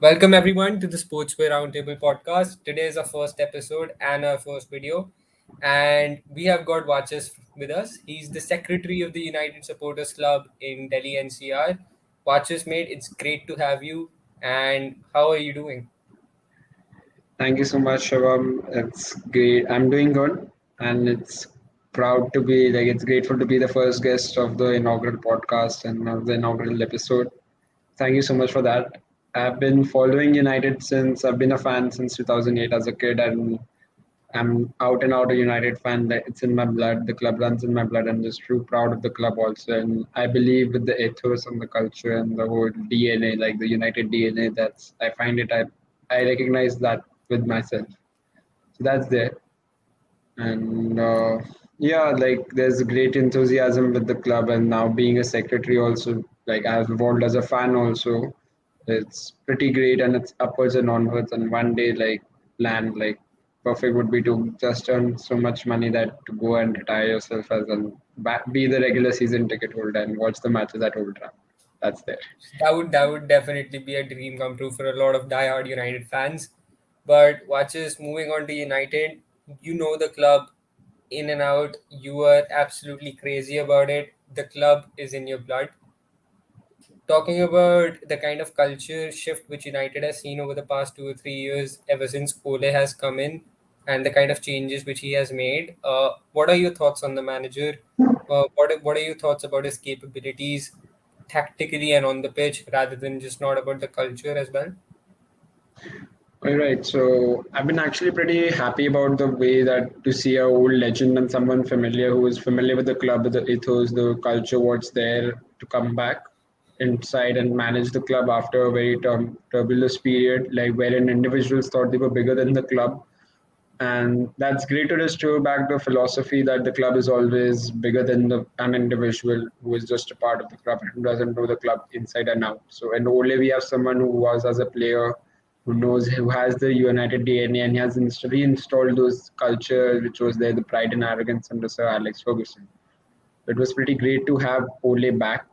Welcome everyone to the Sportswear Roundtable podcast. Today is our first episode and our first video, and we have got Vachas with us. He's the secretary of the United Supporters Club in Delhi NCR. Vachas, mate, it's great to have you. And how are you doing? Thank you so much, Shivam. It's great. I'm doing good, and it's proud to be it's grateful to be the first guest of the inaugural podcast and of the inaugural episode. Thank you so much for that. I've been following United since I've been a fan since 2008 as a kid, and I'm out and out a United fan. Like, it's in my blood. The club runs in my blood. I'm just true proud of the club also, and I believe with the ethos and the culture and the whole DNA, like the United DNA. That's I find it. I recognize that with myself. So that's there. And yeah, like there's a great enthusiasm with the club, and now being a secretary also, like I've involved as a fan also, it's pretty great, and it's upwards and onwards. And one day, like plan, like perfect would be to just earn so much money that to go and retire yourself as and be the regular season ticket holder and watch the matches at Old Trafford. That's there. That would definitely be a dream come true for a lot of diehard United fans. But Vachas, moving on to United, you know the club in and out. You are absolutely crazy about it. The club is in your blood. Talking about the kind of culture shift which United has seen over the past 2 or 3 years, ever since Ole has come in, and the kind of changes which he has made. What are your thoughts on the manager? What are your thoughts about his capabilities, tactically and on the pitch, rather than just not about the culture as well? All right, so I've been actually pretty happy about the way that to see a old legend and someone familiar who is familiar with the club, with the ethos, the culture, what's there to come back inside and manage the club after a very turbulent period, like wherein individuals thought they were bigger than the club. And that's great to restore back the philosophy that the club is always bigger than an individual who is just a part of the club and who doesn't know the club inside and out. So, and only we have someone who was as a player who knows, who has the United DNA and he has reinstalled those culture which was there, the pride and arrogance under Sir Alex Ferguson. It was pretty great to have Ole back,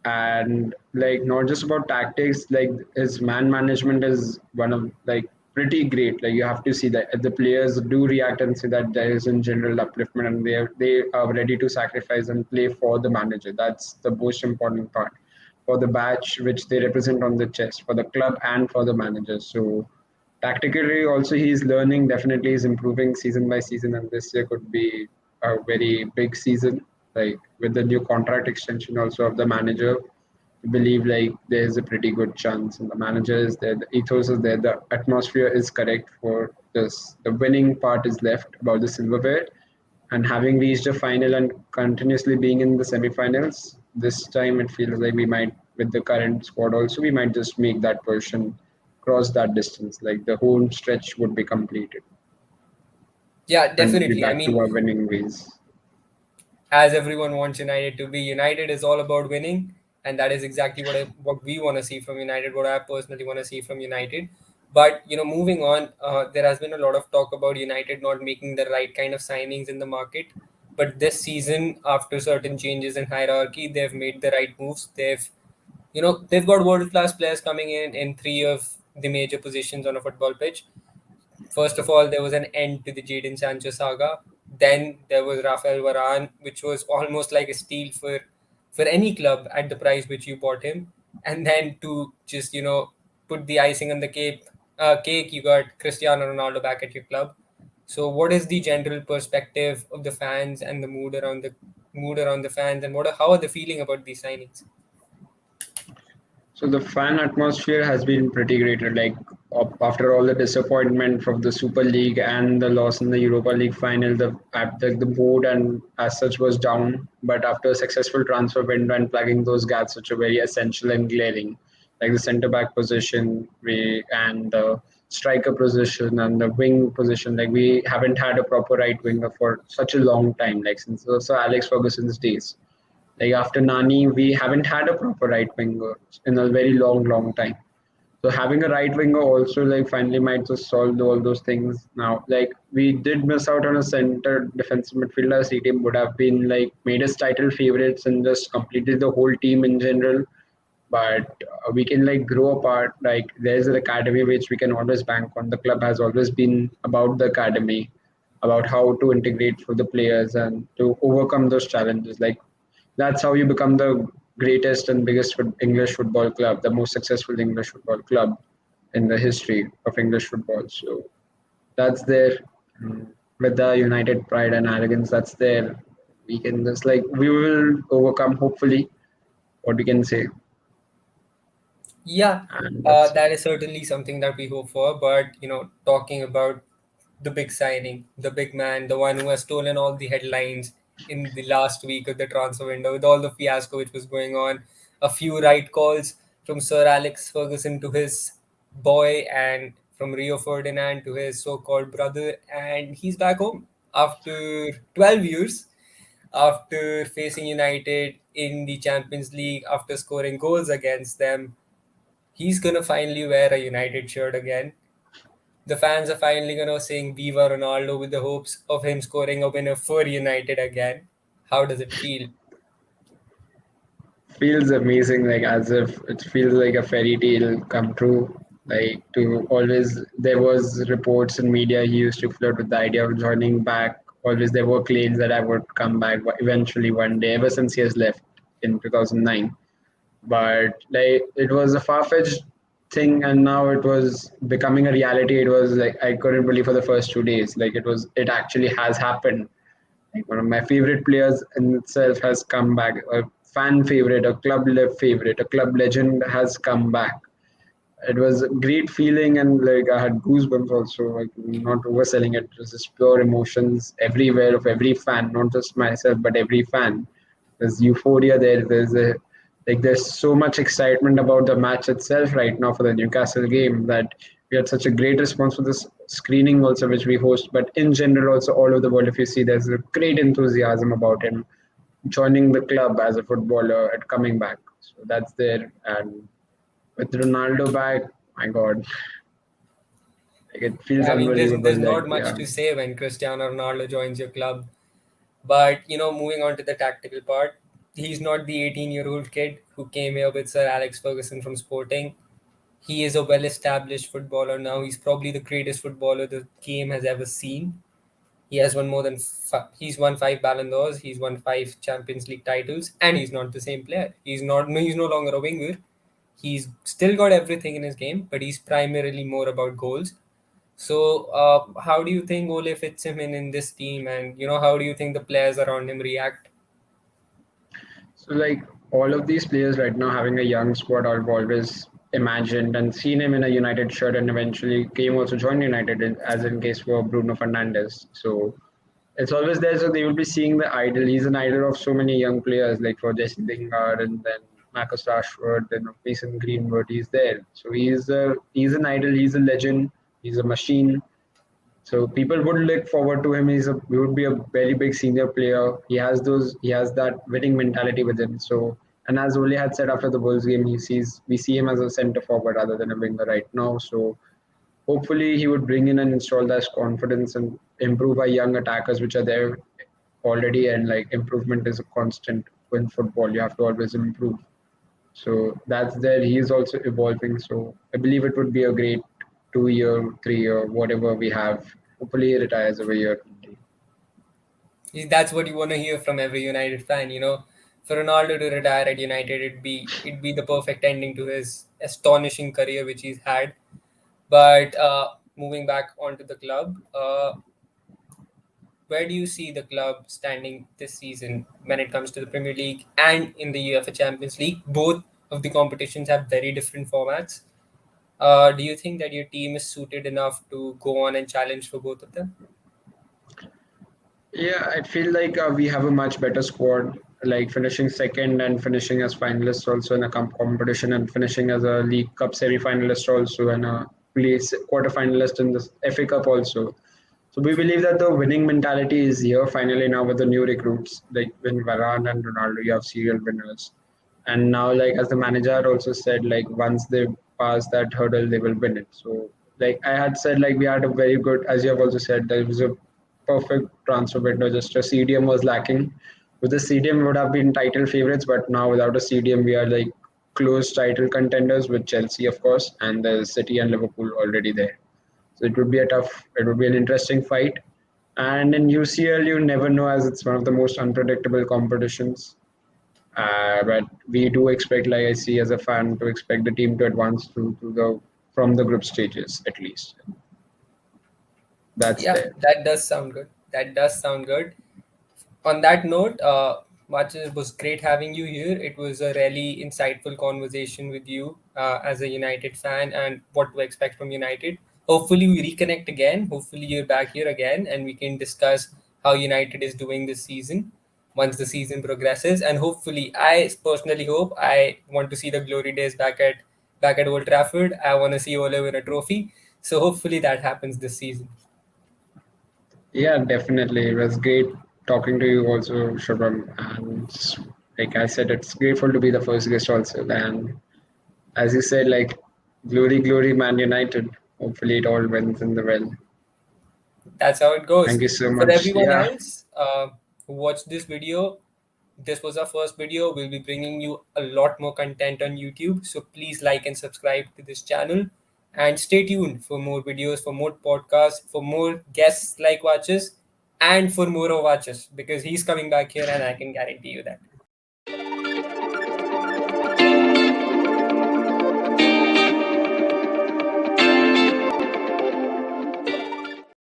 and like not just about tactics, like his man management is one of like pretty great. Like you have to see that the players do react and see that there is in general upliftment, and they are ready to sacrifice and play for the manager. That's the most important part, for the badge which they represent on the chest, for the club and for the manager. So tactically also he's learning, definitely he's improving season by season, and this year could be a very big season, like with the new contract extension also of the manager. I believe like there's a pretty good chance, and the manager is there, the ethos is there, the atmosphere is correct for this. The winning part is left about the silverware, and having reached a final and continuously being in the semi-finals, this time it feels like we might, with the current squad also, we might just make that person cross that distance. Like the whole stretch would be completed, Yeah, and we'll be definitely. I back to mean, our winning ways. as everyone wants United to be. United is all about winning, and that is exactly what we want to see from United. What I personally want to see from United. But moving on, there has been a lot of talk about United not making the right kind of signings in the market. But this season, after certain changes in hierarchy, they've made the right moves. They've got world class players coming in three of the major positions on a football pitch. First of all, there was an end to the Jadon Sancho saga. Then there was Rafael Varane, which was almost like a steal for any club at the price which you bought him. And then to just put the icing on the cake, you got Cristiano Ronaldo back at your club. So, what is the general perspective of the fans and the mood around the fans, and how are they feeling about these signings? So the fan atmosphere has been pretty great. Like after all the disappointment from the Super League and the loss in the Europa League final, the board and as such was down. But after a successful transfer window and plugging those gaps, which are very essential and glaring, like the centre back position, we and the striker position and the wing position, like we haven't had a proper right winger for such a long time, like since also Alex Ferguson's days. Like after Nani, we haven't had a proper right winger in a very long, long time. So having a right winger also like finally might just solve all those things now. Like we did miss out on a center defensive midfielder. C team would have been like made us title favorites and just completed the whole team in general. but we can like grow apart. Like there's an academy which we can always bank on. The club has always been about the academy, about how to integrate for the players and to overcome those challenges. Like that's how you become the greatest and biggest English football club, the most successful English football club in the history of English football. So that's there. Mm, with the United pride and arrogance that's there. We can just like we will overcome hopefully what we can say, Yeah, and that's that is certainly something that we hope for. But talking about the big signing, the big man, the one who has stolen all the headlines in the last week of the transfer window, with all the fiasco which was going on, a few right calls from Sir Alex Ferguson to his boy, and from Rio Ferdinand to his so-called brother, and he's back home after 12 years. After facing United in the Champions League, after scoring goals against them, he's gonna finally wear a United shirt again. The fans are finally gonna sing Viva Ronaldo with the hopes of him scoring a winner for United again. How does it feel? feels amazing, like as if it feels like a fairy tale come true. Like to always there was reports in media he used to flirt with the idea of joining back. Always there were claims that I would come back eventually one day, ever since he has left in 2009. But like it was a far-fetched thing, and now it was becoming a reality. It was like I couldn't believe for the first 2 days. Like it actually has happened. Like one of my favorite players in itself has come back. A fan favorite, a favorite, a club legend has come back. It was a great feeling, and like I had goosebumps also. Like not overselling it, it was just pure emotions everywhere of every fan, not just myself but every fan. There's euphoria there. There's so much excitement about the match itself right now for the Newcastle game that we had such a great response for this screening also which we host. But in general also all over the world, if you see, there's a great enthusiasm about him joining the club as a footballer and coming back. So that's there. And with Ronaldo back, my God, like it feels I mean, unbelievable. there's Like not much yeah, to say when Cristiano Ronaldo joins your club. But moving on to the tactical part, he's not the 18-year-old kid who came here with Sir Alex Ferguson from Sporting. He is a well-established footballer now. He's probably the greatest footballer the game has ever seen. He has won more than he's won 5 Ballon d'Ors. He's won 5 Champions League titles, and he's not the same player. He's no longer a winger. He's still got everything in his game, but he's primarily more about goals. So, how do you think Ole fits him in this team, and how do you think the players around him react? so like all of these players right now having a young squad, I've always imagined and seen him in a United shirt, and eventually came also joined United as in case for Bruno Fernandes. So it's always there. So they will be seeing the idol. He's an idol of so many young players like for Jesse Lingard and then Marcus Rashford, then Mason Greenwood. He's there. So he's an idol. He's a legend. He's a machine. So people would look forward to him. He would be a very big senior player. He has that winning mentality with him. So and as Ole had said after the Bulls game, we see him as a centre forward rather than a winger right now. So hopefully he would bring in and install that confidence and improve our young attackers which are there already. And like improvement is a constant in football. You have to always improve. So that's there. He is also evolving. So I believe it would be a great 2 year, 3 year, whatever we have. Hopefully he retires over year 20. That's what you want to hear from every United fan. For Ronaldo to retire at United, it'd be the perfect ending to his astonishing career which he's had. But moving back onto the club, where do you see the club standing this season when it comes to the Premier League and in the UEFA Champions League? Both of the competitions have very different formats. Do you think that your team is suited enough to go on and challenge for both of them? Yeah, I feel like we have a much better squad, like finishing second and finishing as finalists also in a competition and finishing as a League Cup semi-finalist also and a place quarter finalist in the FA Cup also. So we believe that the winning mentality is here finally now with the new recruits like when Varane and Ronaldo, you have serial winners. And now, like as the manager also said, like once they pass that hurdle, they will win it. So, like I had said, like we had a very good, as you have also said, there was a perfect transfer window. Just a CDM was lacking. With the CDM, we would have been title favorites, but now without a CDM, we are like close title contenders with Chelsea, of course, and there's City and Liverpool already there. So it would be an interesting fight. And in UCL, you never know as it's one of the most unpredictable competitions. But we do expect, like I see as a fan, to expect the team to advance through the from the group stages at least. That's Yeah, there. that does sound good. That does sound good. On that note, Vachas, it was great having you here. It was a really insightful conversation with you as a United fan and what to expect from United. Hopefully, we reconnect again. Hopefully, you're back here again and we can discuss how United is doing this season once the season progresses. And hopefully, I personally hope I want to see the glory days back at Old Trafford. I want to see Ole win a trophy. So hopefully that happens this season. Yeah, definitely. It was great talking to you also, Shubham. And like I said, it's grateful to be the first guest also. And as you said, like glory, glory, Man United. Hopefully, it all wins in the well. That's how it goes. Thank you so For much. everyone Yeah, else who watched this video, this was our first video. We'll be bringing you a lot more content on YouTube. So please like and subscribe to this channel and stay tuned for more videos, for more podcasts, for more guests like Watches, and for more of Watches because he's coming back here and I can guarantee you that.